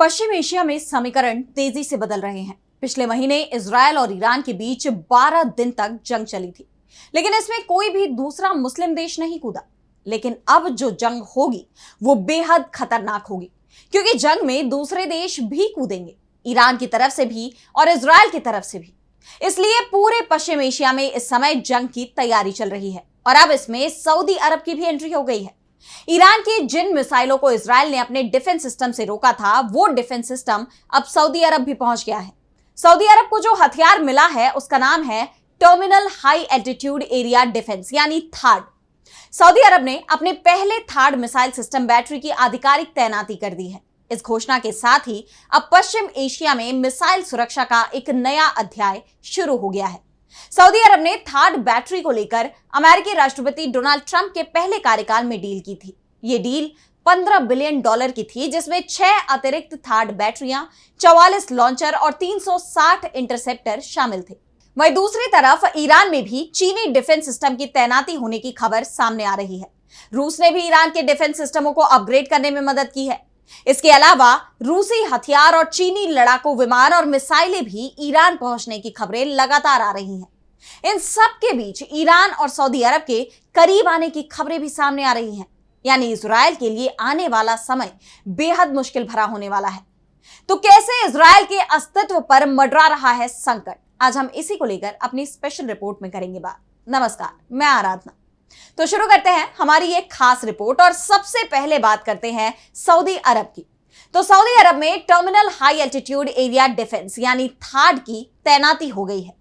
पश्चिम Asia में समीकरण तेजी से बदल रहे हैं। पिछले महीने इजरायल और ईरान के बीच 12 दिन तक जंग चली थी, लेकिन इसमें कोई भी दूसरा मुस्लिम देश नहीं कूदा। लेकिन अब जो जंग होगी वो बेहद खतरनाक होगी, क्योंकि जंग में दूसरे देश भी कूदेंगे, ईरान की तरफ से भी और इजरायल की तरफ से भी। इसलिए पूरे पश्चिम एशिया में इस समय जंग की तैयारी चल रही है और अब इसमें सऊदी अरब की भी एंट्री हो गई है। ईरान की जिन मिसाइलों को इजरायल ने अपने डिफेंस सिस्टम से रोका था, वो डिफेंस सिस्टम अब सऊदी अरब भी पहुंच गया है। सऊदी अरब को जो हथियार मिला है उसका नाम है terminal high altitude area defence, यानी थाड। सऊदी अरब ने अपने पहले थाड मिसाइल सिस्टम बैटरी की आधिकारिक तैनाती कर दी है। इस घोषणा के साथ ही अब पश्चिम एशिया में मिसाइल सुरक्षा का एक नया अध्याय शुरू हो गया है। सऊदी अरब ने थाड बैटरी को लेकर अमेरिकी राष्ट्रपति डोनाल्ड ट्रंप के पहले कार्यकाल में डील की थी। ये डील $15 बिलियन की थी, जिसमें 6 अतिरिक्त थाड बैटरियां, 44 लॉन्चर और 360 इंटरसेप्टर शामिल थे। वहीं दूसरी तरफ ईरान में भी चीनी डिफेंस सिस्टम की तैनाती होने की खबर सामने आ रही है। रूस ने भी ईरान के डिफेंस सिस्टमों को अपग्रेड करने में मदद की है। इसके अलावा रूसी हथियार और चीनी लड़ाकू विमान और मिसाइलें भी ईरान पहुंचने की खबरें लगातार आ रही हैं। इन सब के बीच ईरान और सऊदी अरब के करीब आने की खबरें भी सामने आ रही हैं, यानी इजरायल के लिए आने वाला समय बेहद मुश्किल भरा होने वाला है। तो कैसे इजरायल के अस्तित्व पर मंडरा रहा है संकट, आज हम इसी को लेकर अपनी स्पेशल रिपोर्ट में करेंगे बात। नमस्कार, मैं आराधना। तो शुरू करते हैं हमारी एक खास रिपोर्ट और सबसे पहले बात करते हैं सऊदी अरब की। तो सऊदी अरब में terminal high altitude area defence यानी थाड की तैनाती हो गई है।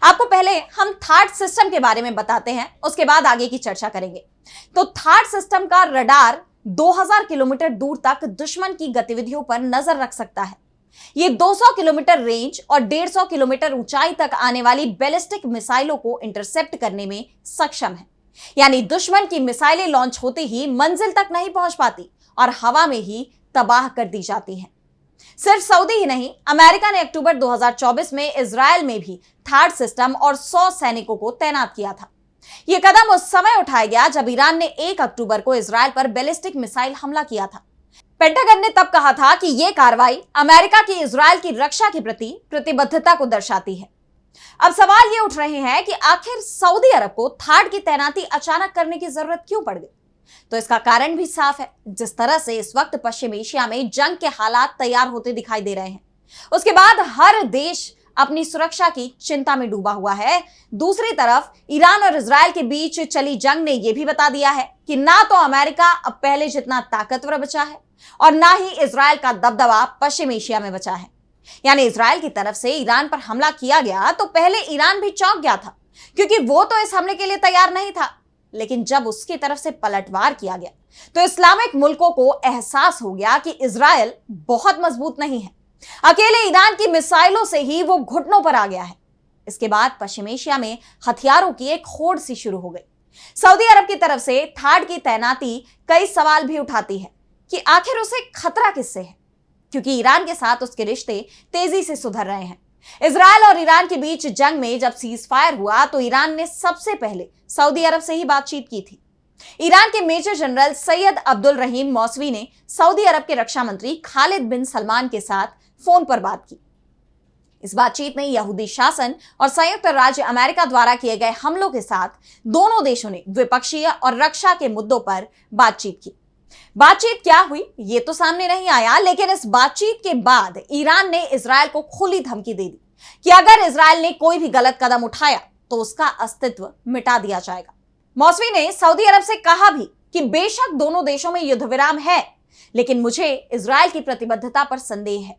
आपको पहले हम थाड सिस्टम के बारे में बताते हैं, उसके बाद आगे की चर्चा करेंगे। तो थाड सिस्टम का रडार 2000 किलोमीटर दूर तक दुश्मन की गतिविधियों पर नजर रख सकता है। ये 200 किलोमीटर रेंज और 150 किलोमीटर ऊंचाई तक आने वाली बैलिस्टिक मिसाइलों को इंटरसेप्ट करने में सक्षम है, यानी दुश्मन की मिसाइलें लॉन्च होते ही मंजिल तक नहीं पहुंच पाती और हवा में ही तबाह कर दी जाती हैं। सिर्फ सऊदी ही नहीं, अमेरिका ने अक्टूबर 2024 में इजरायल में भी थाड सिस्टम और 100 सैनिकों को तैनात किया था। यह कदम उस समय उठाया गया जब ईरान ने 1 अक्टूबर को इजरायल पर बैलिस्टिक मिसाइल हमला किया था। पेंटागन ने तब कहा था कि यह कार्रवाई अमेरिका की इजरायल की रक्षा के प्रति प्रतिबद्धता को दर्शाती है। अब सवाल ये उठ रहे हैं कि आखिर सऊदी अरब को थाड की तैनाती अचानक करने की जरूरत क्यों पड़ गई? तो इसका कारण भी साफ है। जिस तरह से इस वक्त पश्चिम एशिया में जंग के हालात तैयार होते दिखाई दे रहे हैं, उसके बाद हर देश अपनी सुरक्षा की चिंता में डूबा हुआ है। दूसरी तरफ ईरान और इजरायल के बीच चली जंग ने यह भी बता दिया है कि ना तो अमेरिका अब पहले जितना ताकतवर बचा है और ना ही इजरायल का दबदबा पश्चिम एशिया में बचा है। यानी इजरायल की तरफ से ईरान पर हमला किया गया तो पहले ईरान भी चौंक गया था, क्योंकि वो तो इस हमले के लिए तैयार नहीं था। लेकिन जब उसकी तरफ से पलटवार किया गया तो इस्लामिक मुल्कों को एहसास हो गया कि इजरायल बहुत मजबूत नहीं है। अकेले ईरान की मिसाइलों से ही वो घुटनों पर आ गया है। इसके बाद पश्चिम एशिया में हथियारों की एक होड़ सी शुरू हो गई। सऊदी अरब की तरफ से थाड की तैनाती कई सवाल भी उठाती है कि आखिर उसे खतरा किससे है, क्योंकि ईरान के साथ उसके रिश्ते तेजी से सुधर रहे हैं। इजरायल और ईरान के बीच जंग में जब सीज फायर हुआ तो ईरान ने सबसे पहले सऊदी अरब से ही बातचीत की थी। ईरान के मेजर जनरल सैयद अब्दुल रहीम मौसवी ने सऊदी अरब के रक्षा मंत्री खालिद बिन सलमान के साथ फोन पर बात की। इस बातचीत में यहूदी शासन और संयुक्त राज्य अमेरिका द्वारा किए गए हमलों के साथ दोनों देशों ने द्विपक्षीय और रक्षा के मुद्दों पर बातचीत की। बातचीत क्या हुई ये तो सामने नहीं आया, लेकिन इस बातचीत के बाद ईरान ने इजरायल को खुली धमकी दे दी कि अगर इजरायल ने कोई भी गलत कदम उठाया तो उसका अस्तित्व मिटा दिया जाएगा। मौसवी ने सऊदी अरब से कहा भी कि बेशक दोनों देशों में युद्ध विराम है, लेकिन मुझे इजरायल की प्रतिबद्धता पर संदेह है।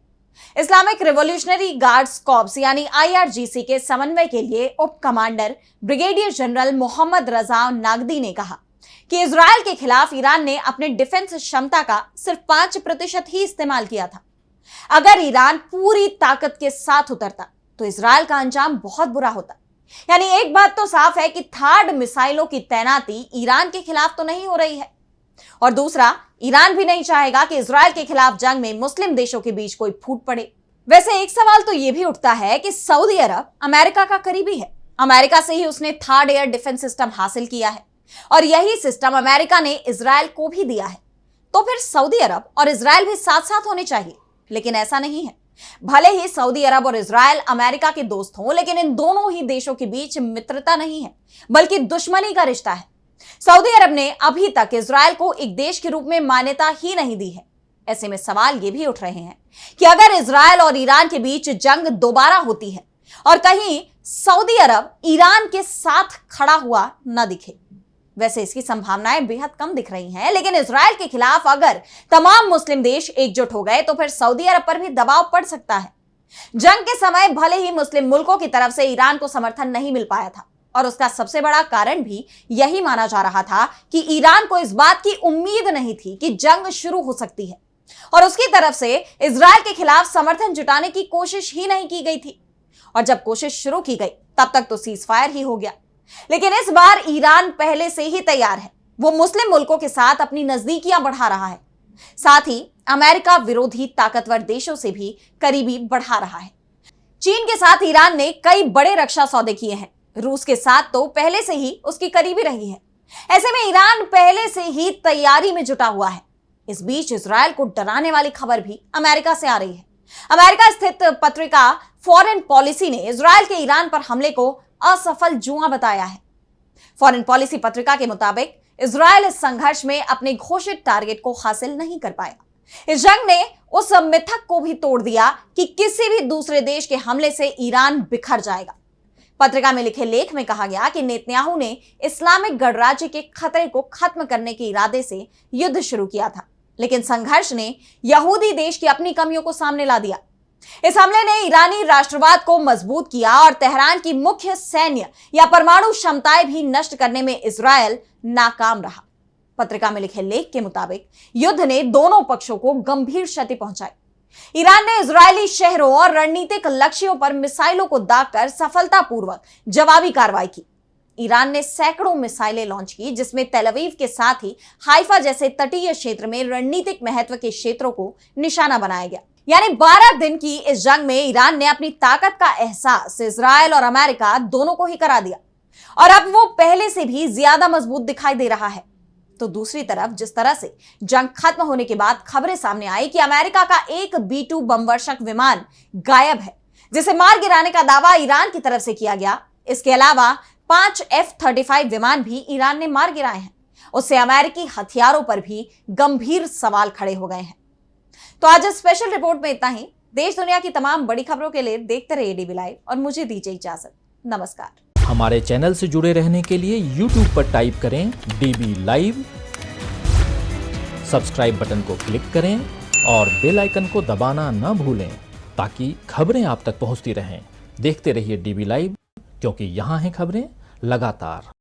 इस्लामिक रिवॉल्यूशनरी गार्ड्स कॉर्प्स यानी IRGC के समन्वय के लिए उप कमांडर ब्रिगेडियर जनरल मोहम्मद रजा नागदी ने कहा कि इजरायल के खिलाफ ईरान ने अपने डिफेंस क्षमता का सिर्फ 5% ही इस्तेमाल किया था। अगर ईरान पूरी ताकत के साथ उतरता तो इजरायल का अंजाम बहुत बुरा होता। यानी एक बात तो साफ है कि थाड मिसाइलों की तैनाती ईरान के खिलाफ तो नहीं हो रही है, और दूसरा, ईरान भी नहीं चाहेगा कि इजरायल के खिलाफ जंग में मुस्लिम देशों के बीच कोई फूट पड़े। वैसे एक सवाल तो यह भी उठता है कि सऊदी अरब अमेरिका का करीबी है। अमेरिका से ही उसने थाड एयर डिफेंस सिस्टम हासिल किया है और यही सिस्टम अमेरिका ने इजरायल को भी दिया है। तो फिर सऊदी अरब और इजरायल भी साथ साथ होने चाहिए। लेकिन ऐसा नहीं है। भले ही सऊदी अरब और इजराइल अमेरिका के दोस्त हों, लेकिन इन दोनों ही देशों के बीच मित्रता नहीं है, बल्कि दुश्मनी का रिश्ता है। सऊदी अरब ने अभी तक इजराइल को एक देश के रूप में मान्यता ही नहीं दी है। ऐसे में सवाल ये भी उठ रहे हैं कि अगर इजराइल और ईरान के बीच जंग दोबारा होती है और कहीं सऊदी अरब ईरान के साथ खड़ा हुआ न दिखे, वैसे इसकी संभावनाएं बेहद कम दिख रही हैं, लेकिन इजराइल के खिलाफ अगर तमाम मुस्लिम देश एकजुट हो गए तो फिर सऊदी अरब पर भी दबाव पड़ सकता है। जंग के समय भले ही मुस्लिम मुल्कों की तरफ से ईरान को समर्थन नहीं मिल पाया था, और उसका सबसे बड़ा कारण भी यही माना जा रहा था कि ईरान को इस बात की उम्मीद नहीं थी कि जंग शुरू हो सकती है, और उसकी तरफ से इजराइल के खिलाफ समर्थन जुटाने की कोशिश ही नहीं की गई थी। और जब कोशिश शुरू की गई तब तक तो सीज फायर ही हो गया। लेकिन इस बार ईरान पहले से ही तैयार है। वो मुस्लिम मुल्कों के साथ अपनी नजदीकियां बढ़ा रहा है, साथ ही अमेरिका विरोधी ताकतवर देशों से भी करीबी बढ़ा रहा है। चीन के साथ ईरान ने कई बड़े रक्षा सौदे किए हैं। रूस के साथ तो पहले से ही उसकी करीबी रही है। ऐसे में ईरान पहले से ही तैयारी में जुटा हुआ है। इस बीच इजराइल को डराने वाली खबर भी अमेरिका से आ रही है। अमेरिका स्थित पत्रिका फॉरेन पॉलिसी ने इजराइल के ईरान पर हमले को असफल जुआ बताया है। फॉरेन पॉलिसी पत्रिका के मुताबिक इजराइल इस संघर्ष में अपने घोषित टारगेट को हासिल नहीं कर पाया। इस जंग ने उस मिथक को भी तोड़ दिया कि किसी भी दूसरे देश के हमले से ईरान बिखर जाएगा। पत्रिका में लिखे लेख में कहा गया कि नेतन्याहू ने इस्लामिक गणराज्य के खतरे को खत्म करने के इरादे से युद्ध शुरू किया था, लेकिन संघर्ष ने यहूदी देश की अपनी कमियों को सामने ला दिया। इस हमले ने ईरानी राष्ट्रवाद को मजबूत किया और तेहरान की मुख्य सैन्य या परमाणु क्षमताएं भी नष्ट करने में इजराइल नाकाम रहा। पत्रिका में लिखे लेख के मुताबिक युद्ध ने दोनों पक्षों को गंभीर क्षति पहुंचाई। ईरान ने इजरायली शहरों और रणनीतिक लक्ष्यों पर मिसाइलों को दागकर सफलतापूर्वक जवाबी कार्रवाई की। ईरान ने सैकड़ों मिसाइलें लॉन्च की, जिसमें तेल अवीव के साथ ही हाइफा जैसे तटीय क्षेत्र में रणनीतिक महत्व के क्षेत्रों को निशाना बनाया गया। यानी 12 दिन की इस जंग में ईरान ने अपनी ताकत का एहसास इजराइल और अमेरिका दोनों को ही करा दिया, और अब वो पहले से भी ज्यादा मजबूत दिखाई दे रहा है। तो दूसरी तरफ जिस तरह से जंग खत्म होने के बाद खबरें सामने आई कि अमेरिका का एक B-2 बमवर्षक विमान गायब है, जिसे मार गिराने का दावा ईरान की तरफ से किया गया। इसके अलावा 5 F-35 विमान भी ईरान ने मार गिराए हैं। उससे अमेरिकी हथियारों पर भी गंभीर सवाल खड़े हो गए हैं। तो आज इस स्पेशल रिपोर्ट में इतना ही। देश दुनिया की तमाम बड़ी खबरों के लिए देखते रहिए डीबी लाइव, और मुझे दीजिए इजाजत। नमस्कार। हमारे चैनल से जुड़े रहने के लिए YouTube पर टाइप करें DB लाइव, सब्सक्राइब बटन को क्लिक करें और बेल आइकन को दबाना न भूलें, ताकि खबरें आप तक पहुंचती रहें। देखते रहिए DB लाइव, क्योंकि यहाँ हैं खबरें लगातार।